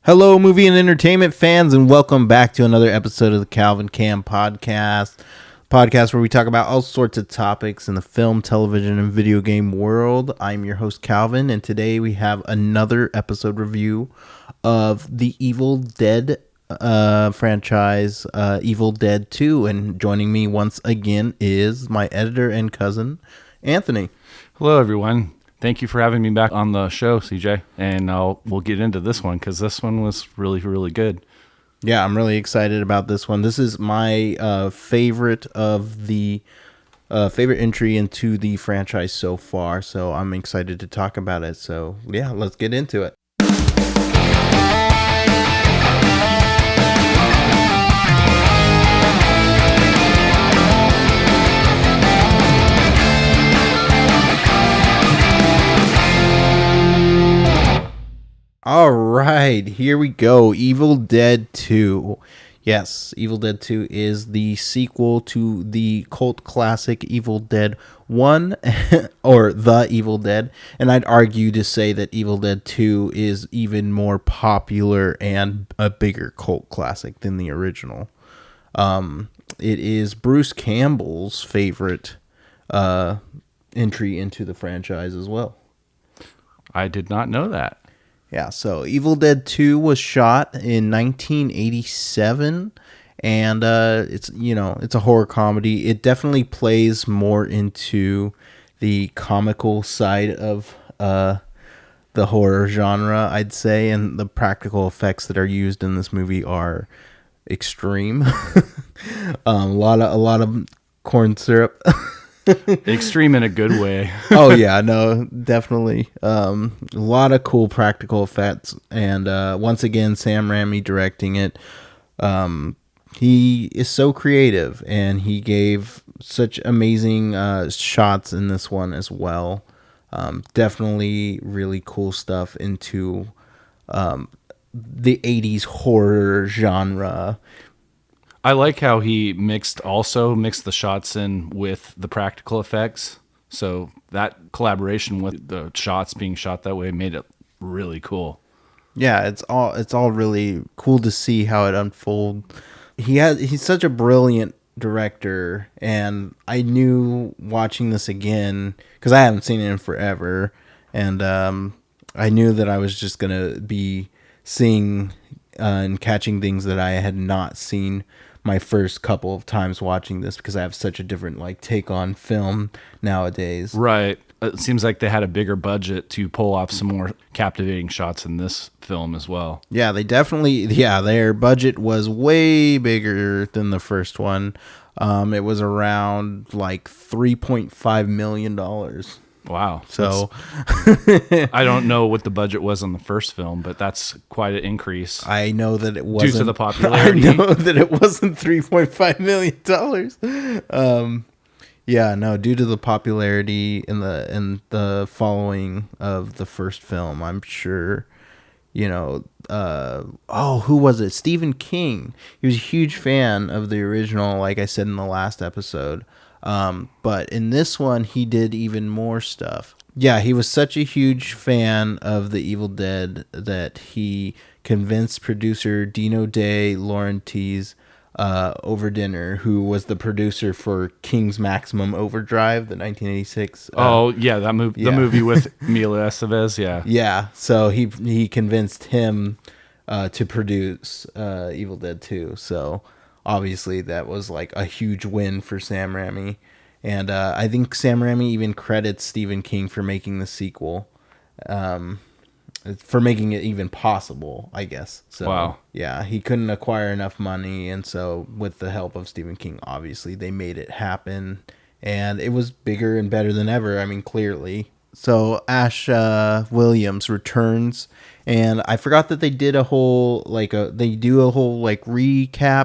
Hello, movie and entertainment fans, and welcome back to another episode of the Calvin Cam podcast where we talk about all sorts of topics in the film, television, and video game world. I'm your host, Calvin, and today we have another episode review of the Evil Dead franchise, Evil Dead 2, and joining me once again is my editor and cousin, Anthony. Hello, everyone. Thank you for having me back on the show, CJ. And we'll get into this one because this one was really, really good. Yeah, I'm really excited about this one. This is my favorite of the favorite entry into the franchise so far. So I'm excited to talk about it. So yeah, let's get into it. All right, here we go. Evil Dead 2. Yes, Evil Dead 2 is the sequel to the cult classic Evil Dead 1, or The Evil Dead. And I'd argue to say that Evil Dead 2 is even more popular and a bigger cult classic than the original. It is Bruce Campbell's favorite entry into the franchise as well. I did not know that. Yeah, so Evil Dead 2 was shot in 1987, and it's a horror comedy. It definitely plays more into the comical side of the horror genre, I'd say, and the practical effects that are used in this movie are extreme. A lot of corn syrup. Extreme in a good way. Oh yeah, no, definitely. A lot of cool practical effects, and once again, Sam Raimi directing it. He is so creative, and he gave such amazing shots in this one as well. Definitely really cool stuff into the 80s horror genre. I like how he mixed the shots in with the practical effects. So that collaboration with the shots being shot that way made it really cool. Yeah, it's all really cool to see how it unfolds. He's such a brilliant director, and I knew watching this again because I haven't seen it in forever, and I knew that I was just gonna be seeing and catching things that I had not seen my first couple of times watching this, because I have such a different take on film nowadays. Right. It seems like they had a bigger budget to pull off some more captivating shots in this film as well. Yeah, their budget was way bigger than the first one. It was around $3.5 million. Wow. So I don't know what the budget was on the first film, but that's quite an increase. I know that it wasn't due to the popularity. I know that it wasn't $3.5 million. Yeah, no, due to the popularity and the following of the first film, I'm sure, who was it? Stephen King. He was a huge fan of the original, like I said in the last episode. But in this one, he did even more stuff. Yeah, he was such a huge fan of the Evil Dead that he convinced producer Dino De Laurentiis over dinner, who was the producer for King's Maximum Overdrive, the 1986. The movie with Mila Estevez. Yeah. Yeah, so he convinced him to produce Evil Dead 2. So obviously that was a huge win for Sam Raimi. And I think Sam Raimi even credits Stephen King for making the sequel, for making it even possible, I guess. So, wow. Yeah, he couldn't acquire enough money, and so with the help of Stephen King, obviously, they made it happen. And it was bigger and better than ever, clearly. So Ash Williams returns, and I forgot that they did a whole recap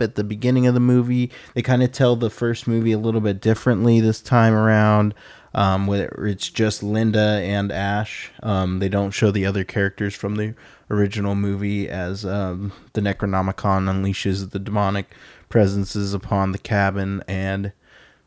at the beginning of the movie. They kind of tell the first movie a little bit differently this time around. Where it's just Linda and Ash. They don't show the other characters from the original movie as the Necronomicon unleashes the demonic presences upon the cabin, and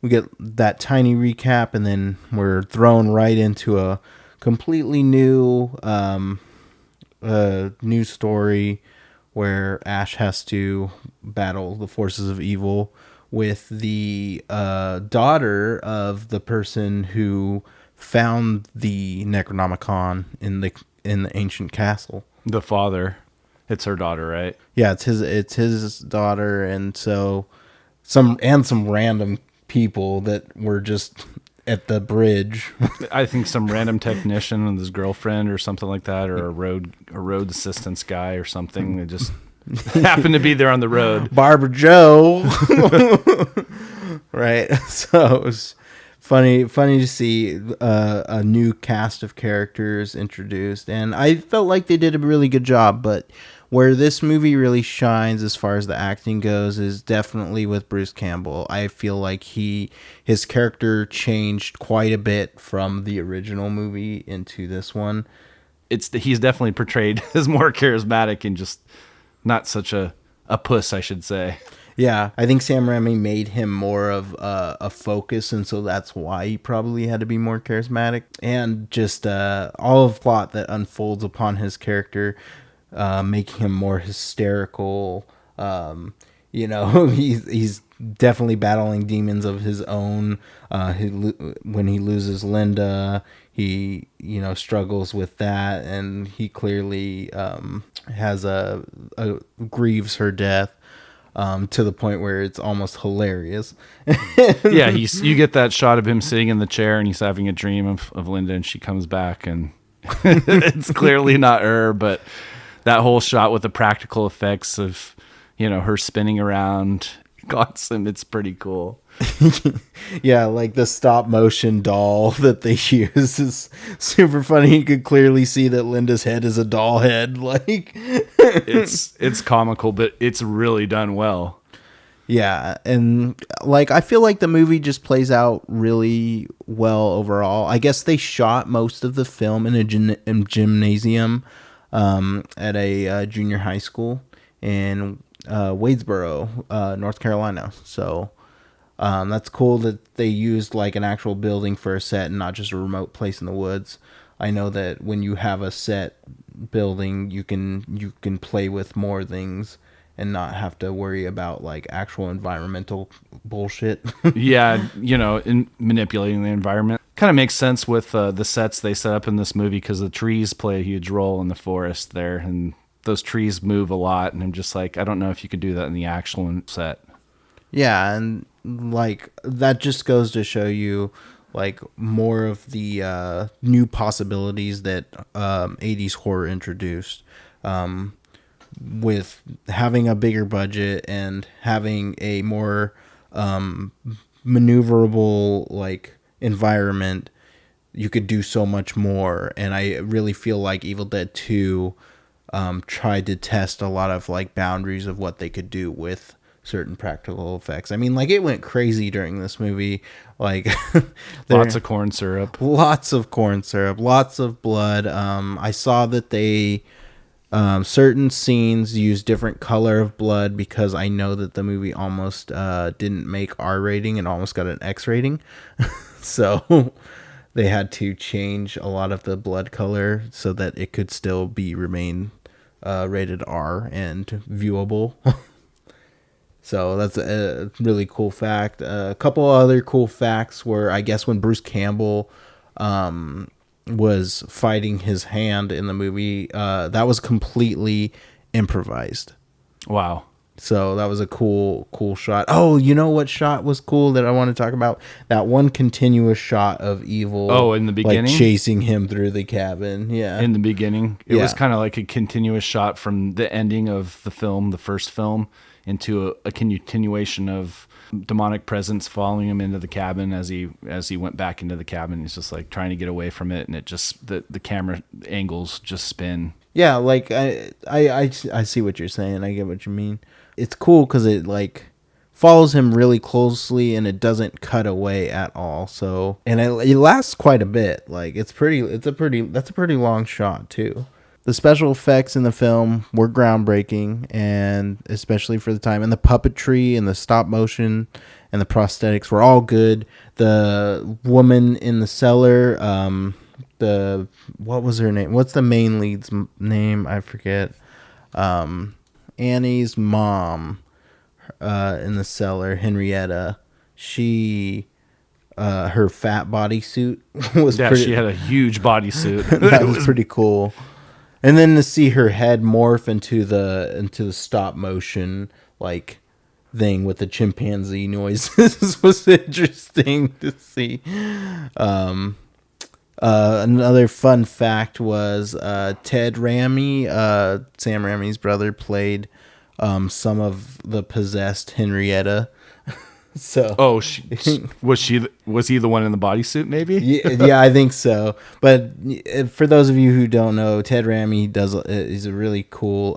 we get that tiny recap, and then we're thrown right into a completely new a new story where Ash has to battle the forces of evil with the daughter of the person who found the Necronomicon in the ancient castle. The father, it's her daughter, right? Yeah, it's his daughter, and so some random people that were just at the bridge. I think some random technician and his girlfriend or something like that, or a road assistance guy or something. They just happened to be there on the road. Barbara Joe. Right. So it was funny to see a new cast of characters introduced, and I felt like they did a really good job. But where this movie really shines as far as the acting goes is definitely with Bruce Campbell. I feel like his character changed quite a bit from the original movie into this one. He's definitely portrayed as more charismatic and just not such a puss, I should say. Yeah, I think Sam Raimi made him more of a focus, and so that's why he probably had to be more charismatic. And just all of the plot that unfolds upon his character, making him more hysterical. He's definitely battling demons of his own. When he loses Linda, he struggles with that, and he clearly has grieves her death. To the point where it's almost hilarious. Yeah, you get that shot of him sitting in the chair and he's having a dream of Linda, and she comes back and it's clearly not her, but that whole shot with the practical effects of, her spinning around, it's pretty cool. Yeah, like the stop motion doll that they use is super funny. You could clearly see that Linda's head is a doll head. Like it's comical, but it's really done well. Yeah, and like I feel like the movie just plays out really well overall. I guess they shot most of the film in a gymnasium at a junior high school in Wadesboro, North Carolina. So that's cool that they used like an actual building for a set and not just a remote place in the woods. I know that when you have a set building, you can play with more things and not have to worry about like actual environmental bullshit. Yeah, in manipulating the environment. Kind of makes sense with the sets they set up in this movie, because the trees play a huge role in the forest there, and those trees move a lot, and I'm just like, I don't know if you could do that in the actual set. Yeah, and like that just goes to show you like more of the new possibilities that 80s horror introduced, with having a bigger budget and having a more maneuverable like environment. You could do so much more, and I really feel like Evil Dead 2 tried to test a lot of like boundaries of what they could do with certain practical effects. I mean, like it went crazy during this movie. Like lots of corn syrup, lots of blood. I saw that they certain scenes use different color of blood because I know that the movie almost didn't make R rating and almost got an X rating. So they had to change a lot of the blood color so that it could still remain rated R and viewable. So that's a really cool fact. A couple other cool facts were, I guess, when Bruce Campbell was fighting his hand in the movie, that was completely improvised. Wow. So that was a cool shot. Oh, you know what shot was cool that I want to talk about? That one continuous shot of Evil. Oh, in the beginning? Like chasing him through the cabin. Yeah. In the beginning. It was kind of like a continuous shot from the ending of the film, the first film, into a continuation of demonic presence following him into the cabin as he went back into the cabin. He's just like trying to get away from it, and it just the camera angles just spin. Yeah, like I see what you're saying. I get what you mean. It's cool because it like follows him really closely and it doesn't cut away at all. So, and it lasts quite a bit. Like that's a pretty long shot too. The special effects in the film were groundbreaking, and especially for the time, and the puppetry and the stop motion and the prosthetics were all good. The woman in the cellar, the what was her name? What's the main lead's name? I forget. Annie's mom in the cellar, Henrietta. She her fat bodysuit was pretty, she had a huge bodysuit. that was pretty cool. And then to see her head morph into the stop motion like thing with the chimpanzee noises was interesting to see. Another fun fact was Ted Raimi, Sam Raimi's brother, played some of the possessed Henrietta. So, was he the one in the bodysuit? Maybe. Yeah, I think so. But for those of you who don't know, Ted Raimi is a really cool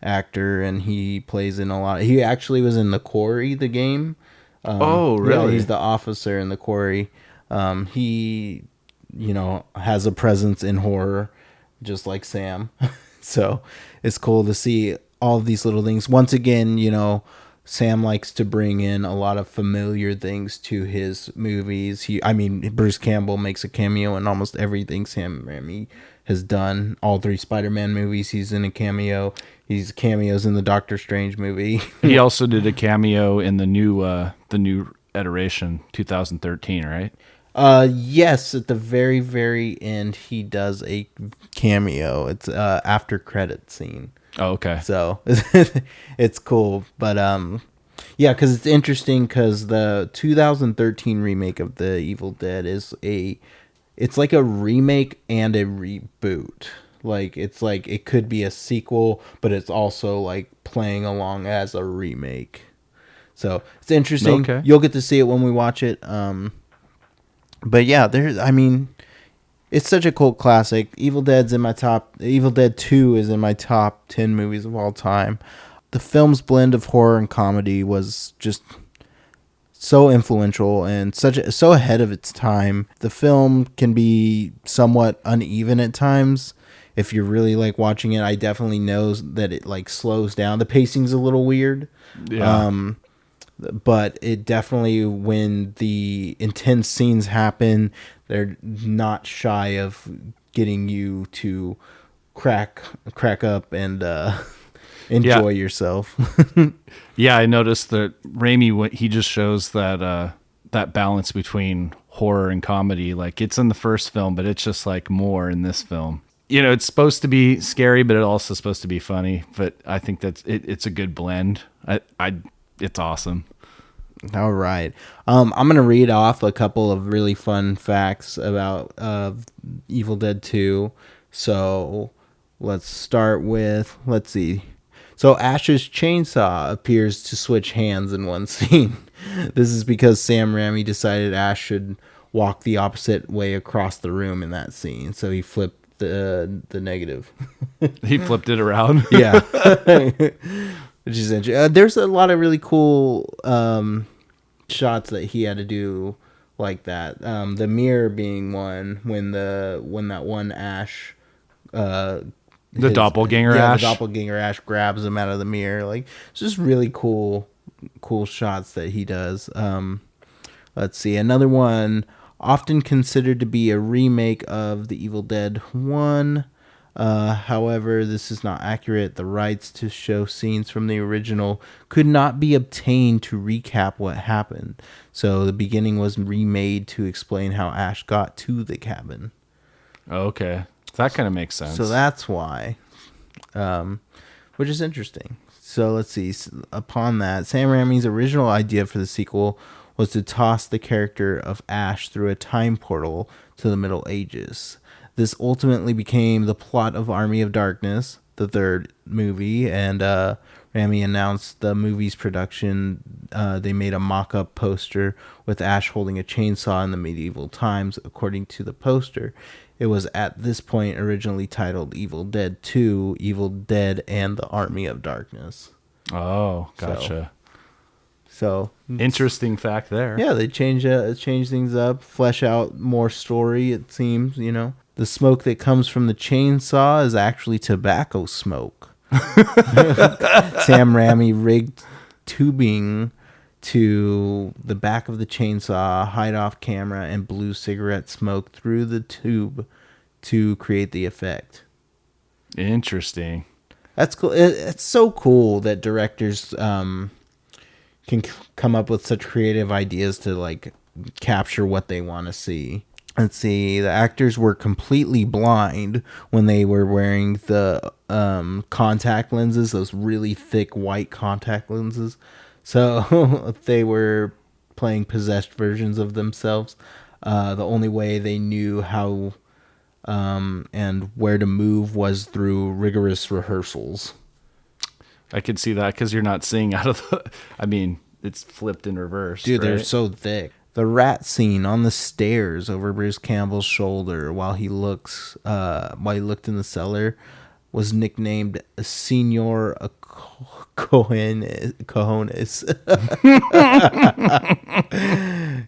actor, and he plays in a lot. He actually was in The Quarry, the game. Oh, really? Yeah, he's the officer in The Quarry. He, has a presence in horror, just like Sam. So it's cool to see all of these little things. Once again, Sam likes to bring in a lot of familiar things to his movies. Bruce Campbell makes a cameo in almost everything Sam Raimi has done. All 3 Spider-Man movies, he's in a cameo. He's cameos in the Doctor Strange movie. He also did a cameo in the new iteration, 2013, right? Yes, at the very, very end, he does a cameo. It's after credit scene. Oh, okay. So it's cool, but yeah, because it's interesting because the 2013 remake of the Evil Dead it's like a remake and a reboot. Like it could be a sequel, but it's also like playing along as a remake. So it's interesting. Okay. You'll get to see it when we watch it. But yeah, it's such a cult classic. Evil Dead 2 is in my top 10 movies of all time. The film's blend of horror and comedy was just so influential and so ahead of its time. The film can be somewhat uneven at times. If you're really like watching it, I definitely know that it like slows down. The pacing's a little weird. Yeah. But it definitely, when the intense scenes happen, they're not shy of getting you to crack up and enjoy yourself. Yeah, I noticed that Raimi, he just shows that that balance between horror and comedy. Like, it's in the first film, but it's just like more in this film. It's supposed to be scary, but it's also supposed to be funny. But I think that's it's a good blend. It's awesome. All right. I'm going to read off a couple of really fun facts about Evil Dead 2. So let's start with, let's see. So Ash's chainsaw appears to switch hands in one scene. This is because Sam Raimi decided Ash should walk the opposite way across the room in that scene. So he flipped the negative. He flipped it around. Yeah. Which is interesting. There's a lot of really cool shots that he had to do like that. The mirror being one, when that one Ash, the doppelganger Ash. The doppelganger Ash grabs him out of the mirror. Like, it's just really cool shots that he does. Let's see, another one, often considered to be a remake of the Evil Dead 1. However, this is not accurate. The rights to show scenes from the original could not be obtained to recap what happened. So the beginning was remade to explain how Ash got to the cabin. Okay. That kind of makes sense. So that's why, which is interesting. So let's see. Upon that, Sam Raimi's original idea for the sequel was to toss the character of Ash through a time portal to the Middle Ages. This ultimately became the plot of Army of Darkness, the third movie, and Raimi announced the movie's production. They made a mock-up poster with Ash holding a chainsaw in the medieval times. According to the poster, it was at this point originally titled Evil Dead 2, Evil Dead and the Army of Darkness. Oh, gotcha. So interesting fact there. Yeah, they change things up, flesh out more story, it seems, The smoke that comes from the chainsaw is actually tobacco smoke. Sam Raimi rigged tubing to the back of the chainsaw, hide off camera, and blew cigarette smoke through the tube to create the effect. Interesting. That's cool. It's so cool that directors can come up with such creative ideas to like capture what they want to see. Let's see. The actors were completely blind when they were wearing the contact lenses, those really thick white contact lenses. So they were playing possessed versions of themselves. The only way they knew how and where to move was through rigorous rehearsals. I could see that because you're not seeing out of the... I mean, it's flipped in reverse. Dude, right? they're so thick. The rat scene on the stairs over Bruce Campbell's shoulder while he looked in the cellar was nicknamed Senor Cojones.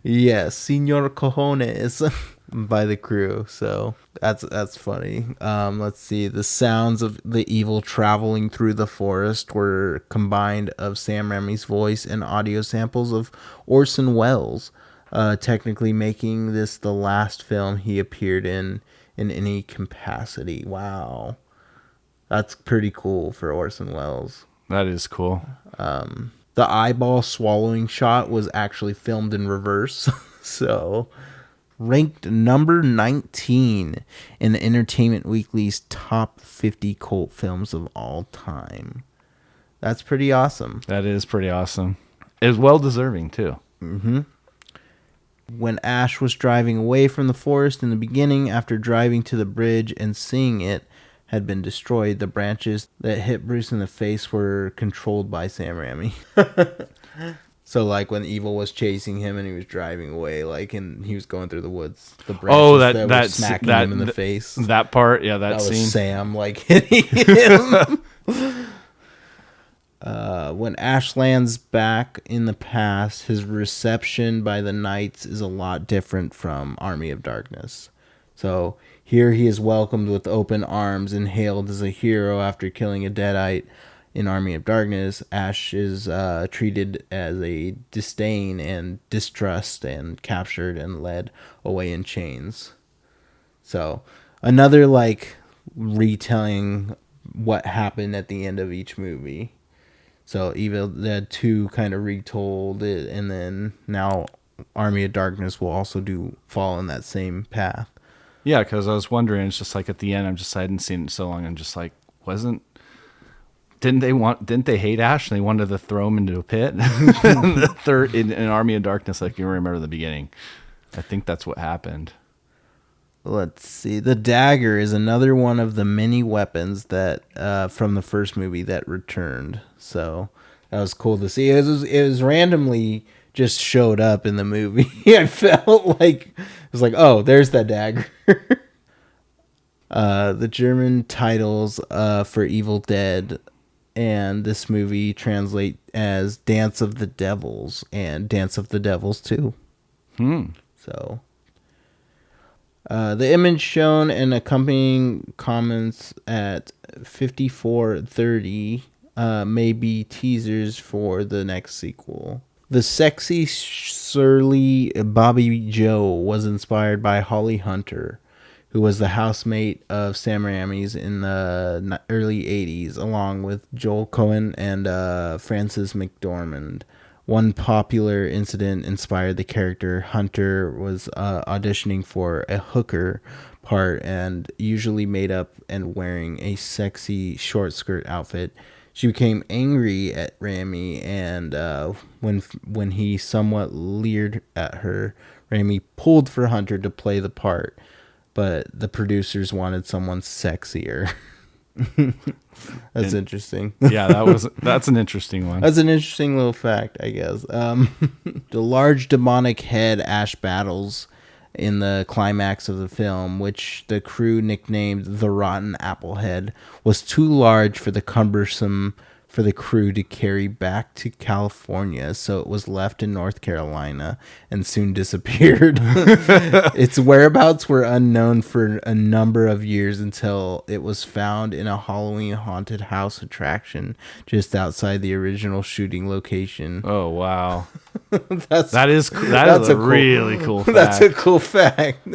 Yes, Senor Cojones by the crew. So that's funny. Let's see. The sounds of the evil traveling through the forest were combined of Sam Raimi's voice and audio samples of Orson Welles, technically making this the last film he appeared in any capacity. Wow. That's pretty cool for Orson Welles. That is cool. The eyeball swallowing shot was actually filmed in reverse. So, ranked number 19 in Entertainment Weekly's top 50 cult films of all time. That's pretty awesome. That is pretty awesome. It was well deserving, too. Mm-hmm. When Ash was driving away from the forest in the beginning, after driving to the bridge and seeing it had been destroyed, the branches that hit Bruce in the face were controlled by Sam Raimi. So, like, when Evil was chasing him and he was driving away, like, and he was going through the woods, the branches that were smacking him in the face. That part, yeah, that scene. Was Sam, like, hitting him. When Ash lands back in the past, his reception by the Knights is a lot different from Army of Darkness. So here he is welcomed with open arms and hailed as a hero after killing a Deadite. In Army of Darkness, Ash is treated as a disdain and distrust and captured and led away in chains. So another like retelling what happened at the end of each movie. So Evil Dead 2 kind of retold it, and then now Army of Darkness will also fall in that same path. Yeah, because I was wondering, it's just like at the end, I hadn't seen it in so long, I'm just like, didn't they hate Ash and they wanted to throw him into a pit? The third in Army of Darkness, like you remember the beginning. I think that's what happened. Let's see. The dagger is another one of the many weapons that from the first movie that returned. So that was cool to see. It was randomly just showed up in the movie. I felt like it was like, oh, there's that dagger. The German titles for Evil Dead and this movie translate as Dance of the Devils and Dance of the Devils 2. So the image shown and accompanying comments at 54:30 may be teasers for the next sequel. The sexy, surly Bobby Joe was inspired by Holly Hunter, who was the housemate of Sam Raimi's in the early 80s, along with Joel Cohen and Frances McDormand. One popular incident inspired the character. Hunter was auditioning for a hooker part and usually made up and wearing a sexy short skirt outfit. She became angry at Raimi, and when he somewhat leered at her, Raimi pulled for Hunter to play the part, but the producers wanted someone sexier. That's interesting. Yeah, that's an interesting one. That's an interesting little fact, I guess. The large demonic head Ash battles in the climax of the film, which the crew nicknamed the Rotten Apple Head, was too large for the cumbersome for the crew to carry back to California, so it was left in North Carolina and soon disappeared. Its whereabouts were unknown for a number of years until it was found in a Halloween haunted house attraction just outside the original shooting location. Oh, wow. That is a really cool fact. That's a cool fact.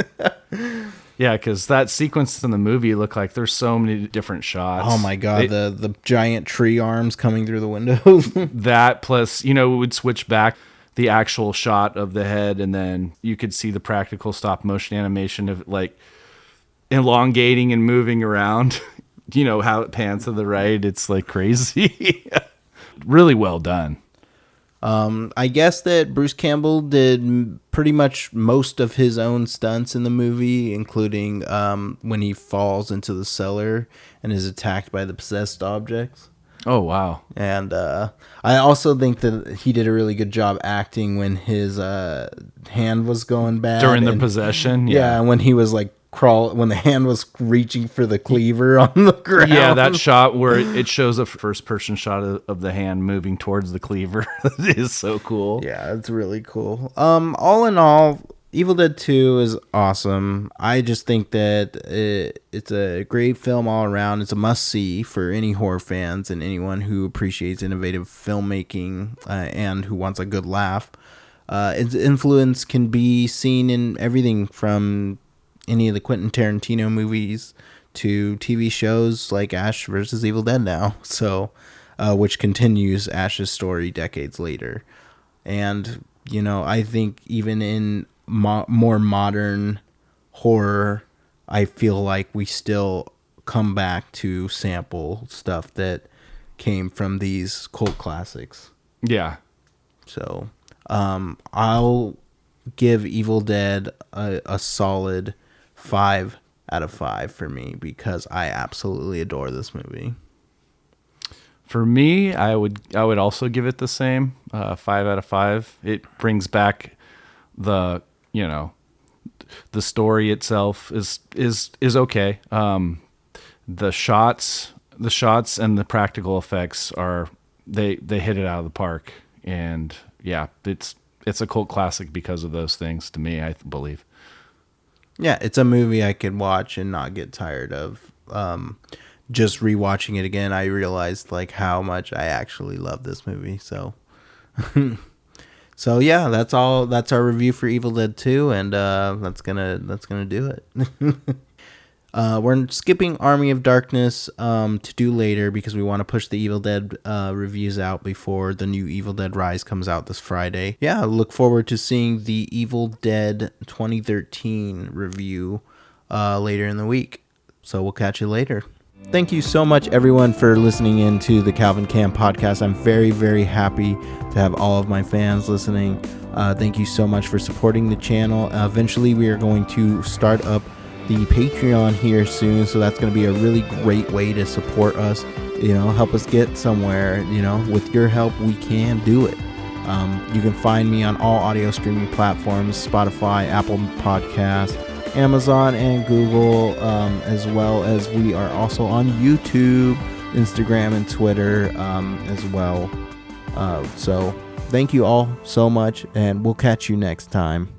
Yeah, because that sequence in the movie looked like there's so many different shots. Oh my god, the giant tree arms coming through the windows. That plus, it would switch back the actual shot of the head, and then you could see the practical stop motion animation of like elongating and moving around. How it pans to the right. It's like crazy. Really well done. I guess that Bruce Campbell did pretty much most of his own stunts in the movie, including when he falls into the cellar and is attacked by the possessed objects. Oh, wow. And I also think that he did a really good job acting when his hand was going bad. During the possession? Yeah, when he was like when the hand was reaching for the cleaver on the ground. Yeah, that shot where it shows a first-person shot of the hand moving towards the cleaver is so cool. Yeah, it's really cool. All in all, Evil Dead 2 is awesome. I just think that it's a great film all around. It's a must-see for any horror fans and anyone who appreciates innovative filmmaking and who wants a good laugh. Its influence can be seen in everything from any of the Quentin Tarantino movies to TV shows like Ash vs. Evil Dead now, so which continues Ash's story decades later. And, I think even in more modern horror, I feel like we still come back to sample stuff that came from these cult classics. Yeah. So I'll give Evil Dead a solid 5 out of 5 for me because I absolutely adore this movie. For me, I would also give it the same 5 out of 5. It brings back the story itself is okay. The shots and the practical effects are they hit it out of the park, and yeah, it's a cult classic because of those things to me, I believe. Yeah, it's a movie I could watch and not get tired of. Just rewatching it again, I realized like how much I actually love this movie. So, so yeah, that's all. That's our review for Evil Dead 2, and that's gonna do it. We're skipping Army of Darkness to do later because we want to push the Evil Dead reviews out before the new Evil Dead Rise comes out this Friday. Yeah, look forward to seeing the Evil Dead 2013 review later in the week. So we'll catch you later. Thank you so much, everyone, for listening in to the Calvin Cam podcast. I'm very, very happy to have all of my fans listening. Thank you so much for supporting the channel. Eventually, we are going to start up the Patreon here soon, so that's going to be a really great way to support us, help us get somewhere. With your help we can do it. You can find me on all audio streaming platforms: Spotify, Apple Podcasts, Amazon, and Google, as well as we are also on YouTube, Instagram, and Twitter as well. So thank you all so much, and we'll catch you next time.